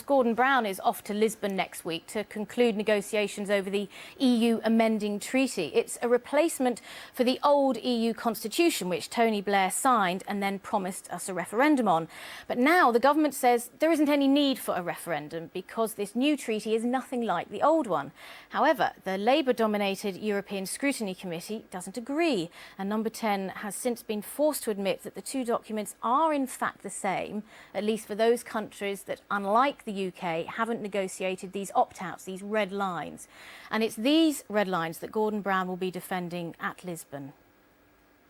Gordon Brown is off to Lisbon next week to conclude negotiations over the EU amending treaty. It's a replacement for the old EU constitution, which Tony Blair signed and then promised us a referendum on. But now the government says there isn't any need for a referendum because this new treaty is nothing like the old one. However, the Labour-dominated European Scrutiny Committee doesn't agree, and Number 10 has since been forced to admit that the two documents are in fact the same, at least for those countries that, unlike the UK, haven't negotiated these opt-outs, these red lines. And it's these red lines that Gordon Brown will be defending at Lisbon.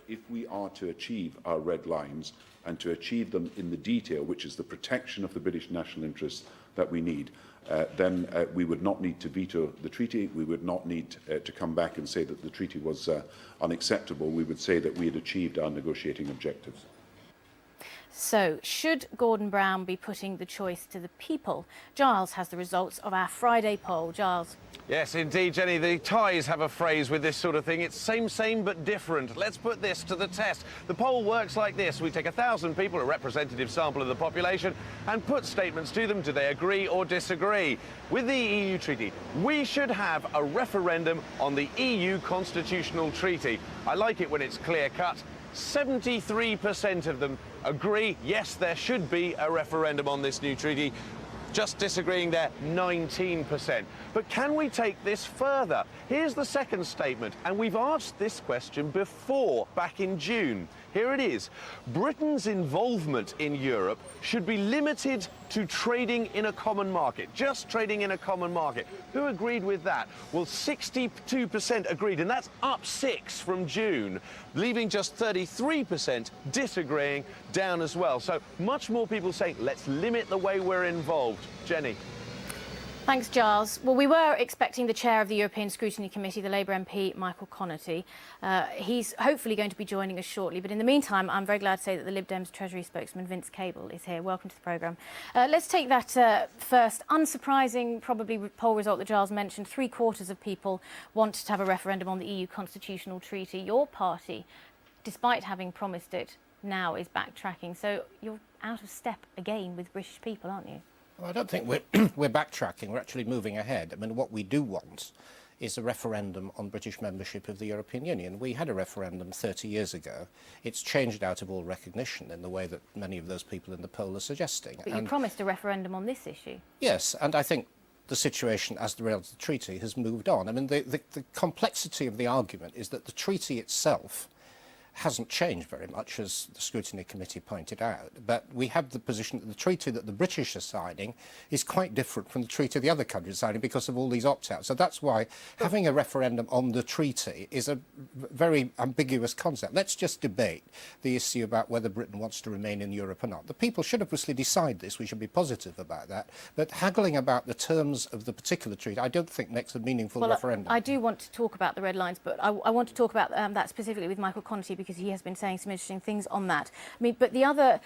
If we are to achieve our red lines and to achieve them in the detail, which is the protection of the British national interests that we need, then we would not need to veto the treaty. We would not need to come back and say that the treaty was unacceptable. We would say that we had achieved our negotiating objectives. So, should Gordon Brown be putting the choice to the people? Giles has the results of our Friday poll. Giles. Yes, indeed, Jenny. The Thais have a phrase with this sort of thing. It's same, but different. Let's put this to the test. The poll works like this. We take 1,000 people, a representative sample of the population, and put statements to them. Do they agree or disagree? With the EU treaty, we should have a referendum on the EU constitutional treaty. I like it when it's clear-cut. 73% of them agree, yes, there should be a referendum on this new treaty. Just disagreeing there, 19%. But can we take this further? Here's the second statement, and we've asked this question before, back in June. Here it is. Britain's involvement in Europe should be limited to trading in a common market, just trading in a common market. Who agreed with that? Well, 62% agreed, and that's up 6 from June, leaving just 33% disagreeing, down as well. So much more people saying, let's limit the way we're involved. Jenny. Thanks, Giles. Well, we were expecting the chair of the European Scrutiny Committee, the Labour MP, Michael Connaughton. He's hopefully going to be joining us shortly. But in the meantime, I'm very glad to say that the Lib Dems Treasury spokesman, Vince Cable, is here. Welcome to the programme. Let's take that first unsurprising, probably, poll result that Giles mentioned. 3/4 of people want to have a referendum on the EU constitutional treaty. Your party, despite having promised it, now is backtracking. So you're out of step again with British people, aren't you? Well, I don't think we're backtracking. We're actually moving ahead. I mean, what we do want is a referendum on British membership of the European Union. We had a referendum 30 years ago. It's changed out of all recognition in the way that many of those people in the poll are suggesting. But you promised a referendum on this issue. Yes, and I think the situation as the result of the treaty has moved on. I mean, the complexity of the argument is that the treaty itself hasn't changed very much, as the Scrutiny Committee pointed out, but we have the position that the treaty that the British are signing is quite different from the treaty the other countries are signing because of all these opt-outs. So that's why having a referendum on the treaty is a very ambiguous concept. Let's just debate the issue about whether Britain wants to remain in Europe or not. The people should obviously decide this. We should be positive about that. But haggling about the terms of the particular treaty, I don't think makes a meaningful referendum. I do want to talk about the red lines, but I want to talk about that specifically with Michael Connaughton, because he has been saying some interesting things on that. I mean, but the other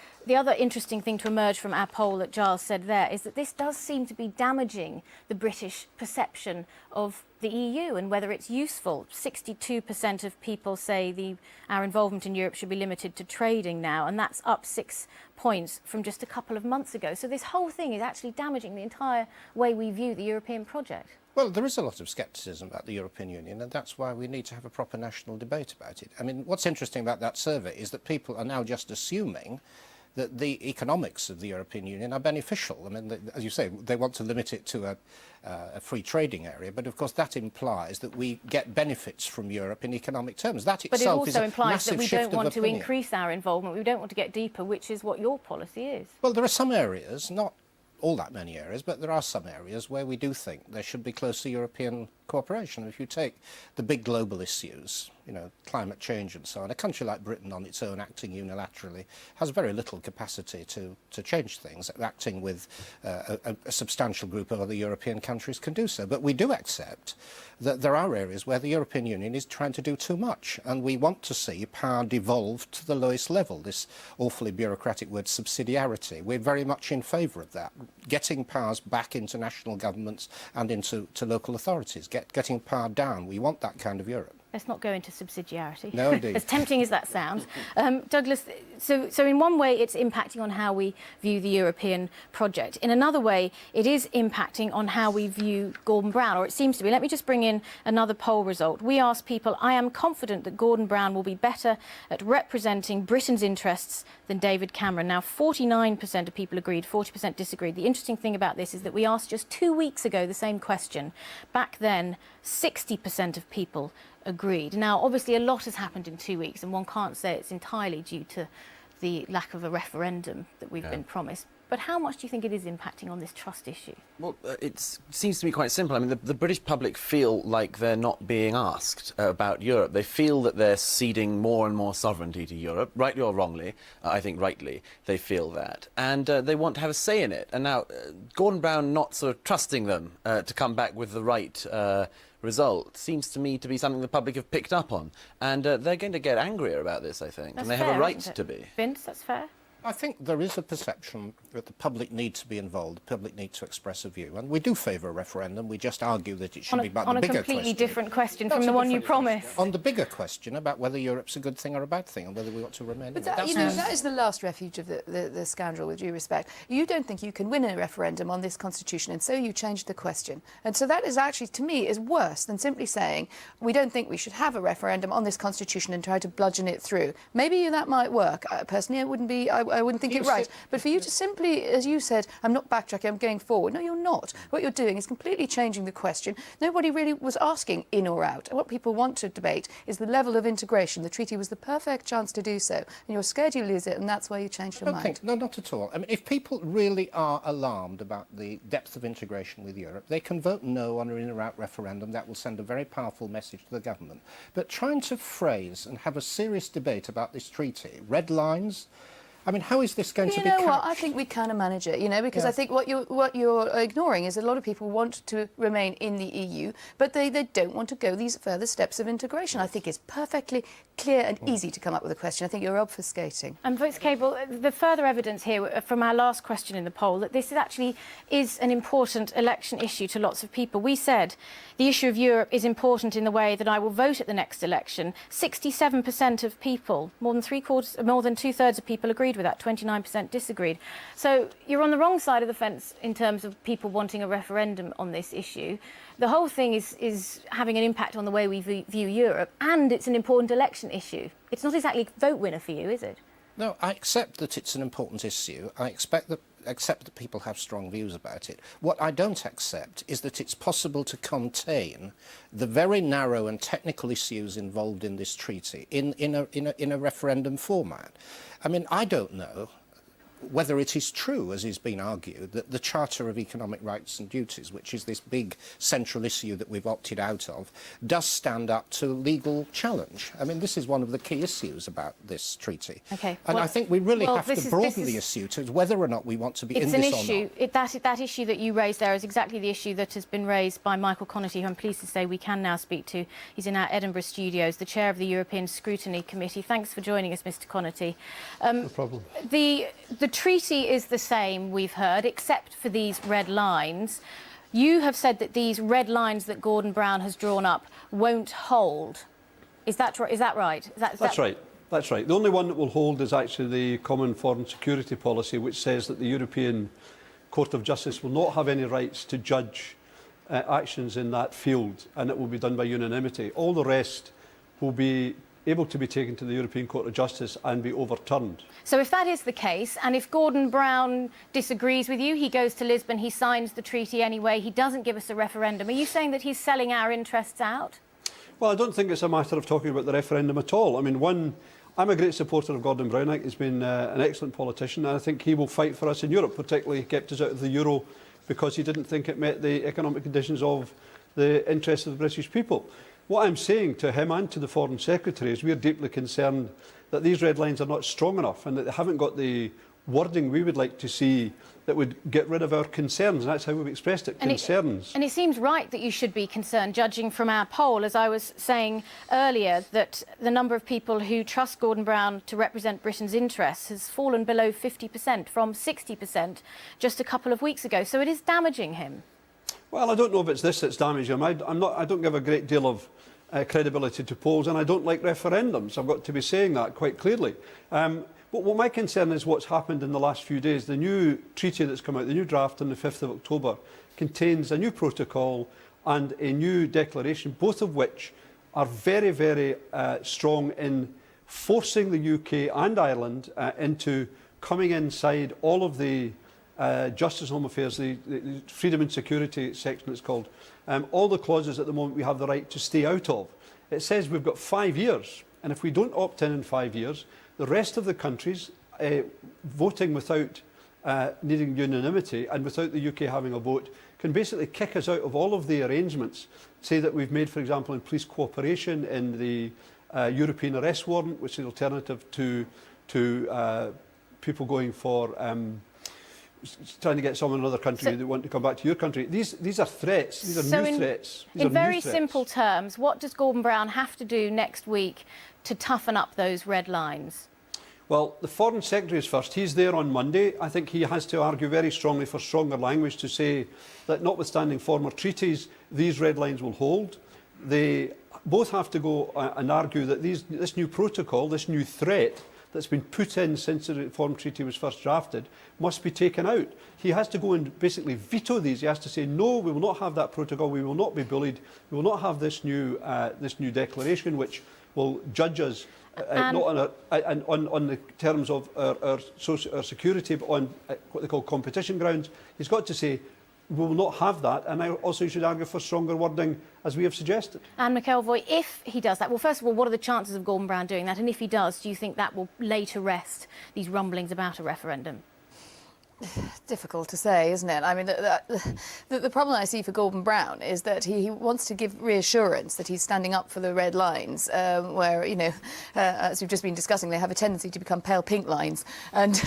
interesting thing to emerge from our poll that Giles said there is that this does seem to be damaging the British perception of the EU and whether it's useful. 62% of people say our involvement in Europe should be limited to trading now, and that's up 6 points from just a couple of months ago. So this whole thing is actually damaging the entire way we view the European project. Well, there is a lot of scepticism about the European Union, and that's why we need to have a proper national debate about it. I mean, what's interesting about that survey is that people are now just assuming that the economics of the European Union are beneficial. I mean, as you say, they want to limit it to a free trading area, but of course that implies that we get benefits from Europe in economic terms. That itself is a massive shift of opinion. But it also implies that we don't want to increase our involvement, we don't want to get deeper, which is what your policy is. Well, there are some areas, not all that many areas, but there are some areas where we do think there should be closer European cooperation. If you take the big global issues, you know, climate change and so on, a country like Britain on its own acting unilaterally has very little capacity to change things. Acting with a substantial group of other European countries can do so. But we do accept that there are areas where the European Union is trying to do too much, and we want to see power devolved to the lowest level, this awfully bureaucratic word subsidiarity. We're very much in favour of that, getting powers back into national governments and into local authorities, getting power down. We want that kind of Europe. Let's not go into subsidiarity. No, indeed. As tempting as that sounds. Douglas, so in one way it's impacting on how we view the European project. In another way, it is impacting on how we view Gordon Brown, or it seems to be. Let me just bring in another poll result. We asked people, I am confident that Gordon Brown will be better at representing Britain's interests than David Cameron. Now, 49% of people agreed, 40% disagreed. The interesting thing about this is that we asked just 2 weeks ago the same question. Back then, 60% of people agreed. Now, obviously, a lot has happened in 2 weeks, and one can't say it's entirely due to the lack of a referendum that we've been promised. But how much do you think it is impacting on this trust issue? Well, it seems to me quite simple. I mean, the British public feel like they're not being asked about Europe. They feel that they're ceding more and more sovereignty to Europe, rightly or wrongly. I think rightly they feel that. And they want to have a say in it. And now, Gordon Brown not sort of trusting them to come back with the right result seems to me to be something the public have picked up on. And they're going to get angrier about this, I think. That's and they fair, have a right isn't it? to be. Vince, that's fair? I think there is a perception that the public need to be involved, the public need to express a view, and we do favour a referendum. We just argue that it should be about the bigger question. On a completely different question That's from the a one you different promised. question. On the bigger question about whether Europe's a good thing or a bad thing, and whether we ought to remain in it. But that is the last refuge of the scandal, with due respect. You don't think you can win a referendum on this constitution, and so you changed the question. And so that is actually, to me, is worse than simply saying we don't think we should have a referendum on this constitution and try to bludgeon it through. Maybe that might work. Personally, I wouldn't think it right. But for you to simply, as you said, I'm not backtracking, I'm going forward. No, you're not. What you're doing is completely changing the question. Nobody really was asking in or out. What people want to debate is the level of integration. The treaty was the perfect chance to do so. And you're scared you lose it, and that's why you changed your mind. No, not at all. I mean, if people really are alarmed about the depth of integration with Europe, they can vote no on an in or out referendum. That will send a very powerful message to the government. But trying to phrase and have a serious debate about this treaty, red lines, I mean, how is this going to be couched? You know what? I think we kind of manage it, because I think what you're ignoring is a lot of people want to remain in the EU, but they don't want to go these further steps of integration. I think it's perfectly clear and easy to come up with a question. I think you're obfuscating. And Votes Cable, the further evidence here from our last question in the poll that this actually is an important election issue to lots of people. We said the issue of Europe is important in the way that I will vote at the next election. 67% of people, more than two-thirds of people agreed with that, 29% disagreed. So you're on the wrong side of the fence in terms of people wanting a referendum on this issue. The whole thing is having an impact on the way we view Europe, and it's an important election issue. It's not exactly a vote winner for you, is it? No, I accept that it's an important issue. I accept that people have strong views about it. What I don't accept is that it's possible to contain the very narrow and technical issues involved in this treaty in a referendum format. I mean, I don't know whether it is true, as has been argued, that the Charter of Economic Rights and Duties, which is this big central issue that we've opted out of, does stand up to legal challenge. I mean, this is one of the key issues about this treaty. Okay. And I think we really have to broaden the issue to whether or not we want to be in this or not. That issue that you raised there is exactly the issue that has been raised by Michael Connaughton, who I'm pleased to say we can now speak to. He's in our Edinburgh studios, the chair of the European Scrutiny Committee. Thanks for joining us, Mr. Connaughton. No problem. The treaty is the same, we've heard, except for these red lines. You have said that these red lines that Gordon Brown has drawn up won't hold. Is that right? That's right. That's right. The only one that will hold is actually the Common Foreign Security Policy, which says that the European Court of Justice will not have any rights to judge actions in that field, and it will be done by unanimity. All the rest will be able to be taken to the European Court of Justice and be overturned. So if that is the case, and if Gordon Brown disagrees with you, he goes to Lisbon, he signs the treaty anyway, he doesn't give us a referendum, are you saying that he's selling our interests out? Well, I don't think it's a matter of talking about the referendum at all. I mean, I'm a great supporter of Gordon Brown. I think he's been an excellent politician, and I think he will fight for us in Europe, particularly he kept us out of the euro because he didn't think it met the economic conditions of the interests of the British people. What I'm saying to him and to the Foreign Secretary is we're deeply concerned that these red lines are not strong enough and that they haven't got the wording we would like to see that would get rid of our concerns. And that's how we've expressed it, concerns. And it seems right that you should be concerned, judging from our poll, as I was saying earlier, that the number of people who trust Gordon Brown to represent Britain's interests has fallen below 50% from 60% just a couple of weeks ago. So it is damaging him. Well, I don't know if it's this that's damaging him. I don't give a great deal of credibility to polls, and I don't like referendums. I've got to be saying that quite clearly. But what my concern is what's happened in the last few days. The new treaty that's come out, the new draft on the 5th of October, contains a new protocol and a new declaration, both of which are very, very strong in forcing the UK and Ireland into coming inside all of the Justice and Home Affairs, the Freedom and Security section it's called, all the clauses at the moment we have the right to stay out of. It says we've got 5 years, and if we don't opt in 5 years, the rest of the countries voting without needing unanimity and without the UK having a vote can basically kick us out of all of the arrangements, say that we've made, for example, in police cooperation, in the European arrest warrant, which is an alternative to people going for trying to get someone in another country that want to come back to your country. These are threats. These are new threats. In very simple terms, what does Gordon Brown have to do next week to toughen up those red lines? Well, the Foreign Secretary is first. He's there on Monday. I think he has to argue very strongly for stronger language to say that notwithstanding former treaties, these red lines will hold. They both have to go and argue that this new protocol, this new threat that's been put in since the Reform Treaty was first drafted, must be taken out. He has to go and basically veto these. He has to say, no, we will not have that protocol, we will not be bullied, we will not have this new declaration which will judge us not on the terms of our security, but on what they call competition grounds. He's got to say, we will not have that, and I also should argue for stronger wording, as we have suggested. And McElvoy, if he does that, well, first of all, what are the chances of Gordon Brown doing that? And if he does, do you think that will lay to rest these rumblings about a referendum? Difficult to say, isn't it? I mean, the problem I see for Gordon Brown is that he wants to give reassurance that he's standing up for the red lines, where, you know, as we've just been discussing, they have a tendency to become pale pink lines and,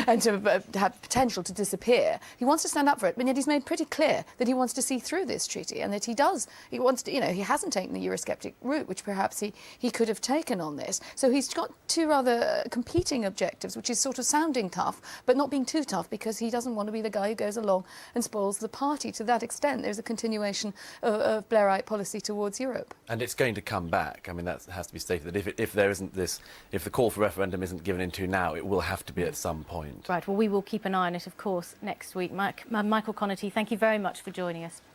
and to have potential to disappear. He wants to stand up for it, but yet he's made pretty clear that he wants to see through this treaty and that he wants to, you know, he hasn't taken the Eurosceptic route, which perhaps he could have taken on this. So he's got two rather competing objectives, which is sort of sounding tough, but not being too tough, because he doesn't want to be the guy who goes along and spoils the party. To that extent, there's a continuation of Blairite policy towards Europe. And it's going to come back. I mean, that has to be stated, that if there isn't this, if the call for referendum isn't given into now, it will have to be at some point. Right, well, we will keep an eye on it, of course, next week. Michael Connaughey, thank you very much for joining us.